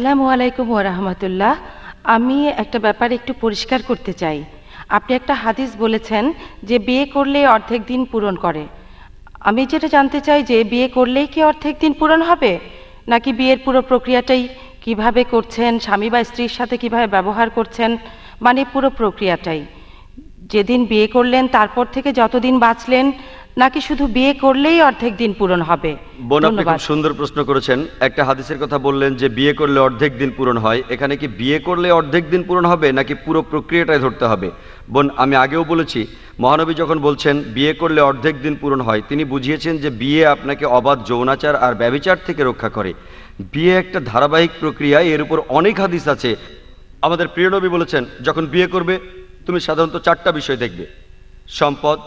আসসালামু আলাইকুম ওয়া রাহমাতুল্লাহ। আমি একটা ব্যাপার একটু পরিষ্কার করতে চাই। আপনি একটা হাদিস বলেছেন যে বিয়ে করলে অর্ধেক দিন পূরণ করে। আমি যেটা জানতে চাই যে বিয়ে করলেই কি অর্ধেক দিন পূরণ হবে, নাকি বিয়ের পুরো প্রক্রিয়াটাই কিভাবে করছেন, স্বামী বা স্ত্রীর সাথে কিভাবে ব্যবহার করছেন, মানে পুরো প্রক্রিয়াটাই, যেদিন বিয়ে করলেন তারপর থেকে যতদিন বাঁচলেন, নাকি শুধু বিয়ে করলেই অর্ধেক দিন পূরণ হবে? বোন, আপনি খুব সুন্দর প্রশ্ন করেছেন। একটা হাদিসের কথা বললেন যে বিয়ে করলে অর্ধেক দিন পূরণ হয়। এখানে কি বিয়ে করলে অর্ধেক দিন পূরণ হবে নাকি পুরো প্রক্রিয়াটাই ধরতে হবে? বোন, আমি আগেও বলেছি, মহানবী যখন বলছেন বিয়ে করলে অর্ধেক দিন পূরণ হয়, তিনি বুঝিয়েছেন যে বিয়ে আপনাকে অবাধ যৌনাচার আর ব্যভিচার থেকে রক্ষা করে। বিয়ে একটা ধারাবাহিক প্রক্রিয়া, এর উপর অনেক হাদিস আছে। আমাদের প্রিয় নবী বলেছেন, যখন বিয়ে করবে তুমি সাধারণত 4টা বিষয় দেখবে: সম্পদ,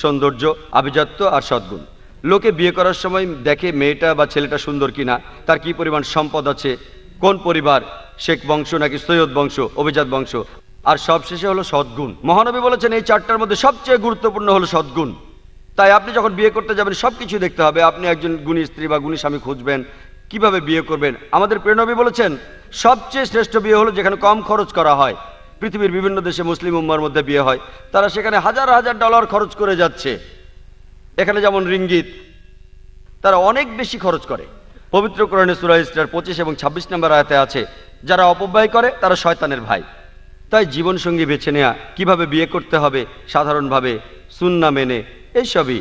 সৌন্দর্য, আভিজাত্য আর সদ্গুণ। লোকে বিয়ে করার সময় দেখে মেয়েটা বা ছেলেটা সুন্দর কিনা, তার কি পরিমাণ সম্পদ আছে, কোন পরিবার, শেখ বংশ নাকি সৈয়দ বংশ, অভিজাত বংশ, আর সবশেষে হলো সদ্গুণ। মহানবী বলেছেন এই 4টার মধ্যে সবচেয়ে গুরুত্বপূর্ণ হলো সদ্গুণ। তাই আপনি যখন বিয়ে করতে যাবেন সব কিছু দেখতে হবে। আপনি একজন গুণী স্ত্রী বা গুণী স্বামী খুঁজবেন, কিভাবে বিয়ে করবেন। আমাদের প্রিয় নবী বলেছেন সবচেয়ে শ্রেষ্ঠ বিয়ে হলো যেখানে কম খরচ করা হয়। পৃথিবীর বিভিন্ন দেশে মুসলিম উম্মার মধ্যে বিয়ে হয়, তারা সেখানে হাজার হাজার ডলার খরচ করে যাচ্ছে। এখানে যেমন রিঙ্গিত, তারা অনেক বেশি খরচ করে। পবিত্র কোরআনে সূরা ইসরার 25 এবং 26 নম্বর আয়াতে আছে, যারা অপব্যয় করে তারা শয়তানের ভাই। তাই জীবনসঙ্গী বেছে নেওয়া, কিভাবে বিয়ে করতে হবে সাধারণভাবে সুন্নাহ মেনে, এইসবই।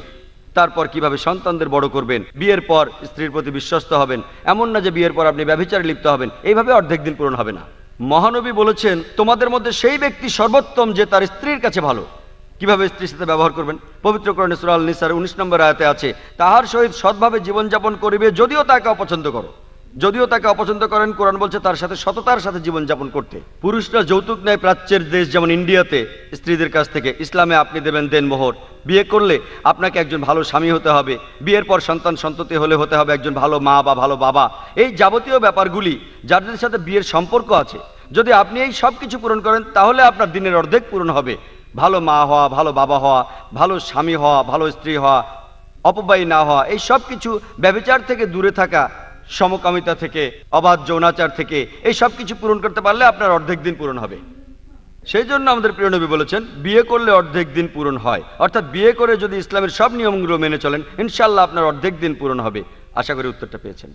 তারপর কিভাবে সন্তানদের বড় করবেন, বিয়ের পর স্ত্রীর প্রতি বিশ্বস্ত হবেন, এমন না যে বিয়ের পর আপনি ব্যভিচারে লিপ্ত হবেন, এইভাবে অর্ধেক দিন পূরণ হবে না। মহানবী বলেছেন তোমাদের মধ্যে সেই ব্যক্তি সর্বোত্তম যে তার স্ত্রীর কাছে ভালো। কিভাবে স্ত্রীর সাথে ব্যবহার করবেন, পবিত্র কোরআনে সূরা আল নিসার 19 নম্বর আয়াতে আছে, তাহার সহিত সৎভাবে জীবনযাপন করিবে যদিও তাকে অপছন্দ করো। যদিও তাকে অপছন্দ করেন, কোরআন বলছে তার সাথে সততার সাথে জীবনযাপন করতে। পুরুষরা যৌতুক নেয় প্রাচ্যের দেশ যেমন ইন্ডিয়াতে স্ত্রীদের কাছ থেকে, ইসলামে আপনি দেবেন দেনমোহর। বিয়ে করলে আপনাকে একজন ভালো স্বামী হতে হবে, বিয়ের পর সন্তান সন্ততি হলে হতে হবে একজন ভালো মা বা ভালো বাবা। এই যাবতীয় ব্যাপারগুলি যাদের সাথে বিয়ের সম্পর্ক আছে, যদি আপনি এই সব কিছু পূরণ করেন তাহলে আপনার দিনের অর্ধেক পূরণ হবে। ভালো মা হওয়া, ভালো বাবা হওয়া, ভালো স্বামী হওয়া, ভালো স্ত্রী হওয়া, অপব্যয়ী না হওয়া, এই সব কিছু, ব্যভিচার থেকে দূরে থাকা, সমকামিতা থেকে, অবাধ যৌনাচার থেকে, এই সব কিছু পূরণ করতে পারলে আপনার অর্ধেক দিন পূরণ হবে। সেই জন্য আমাদের প্রিয় নবী বলেছেন বিয়ে করলে অর্ধেক দিন পূরণ হয়। অর্থাৎ বিয়ে করে যদি ইসলামের সব নিয়মগুলো মেনে চলেন, ইনশাআল্লাহ আপনার অর্ধেক দিন পূরণ হবে। আশা করি উত্তরটা পেয়েছেন।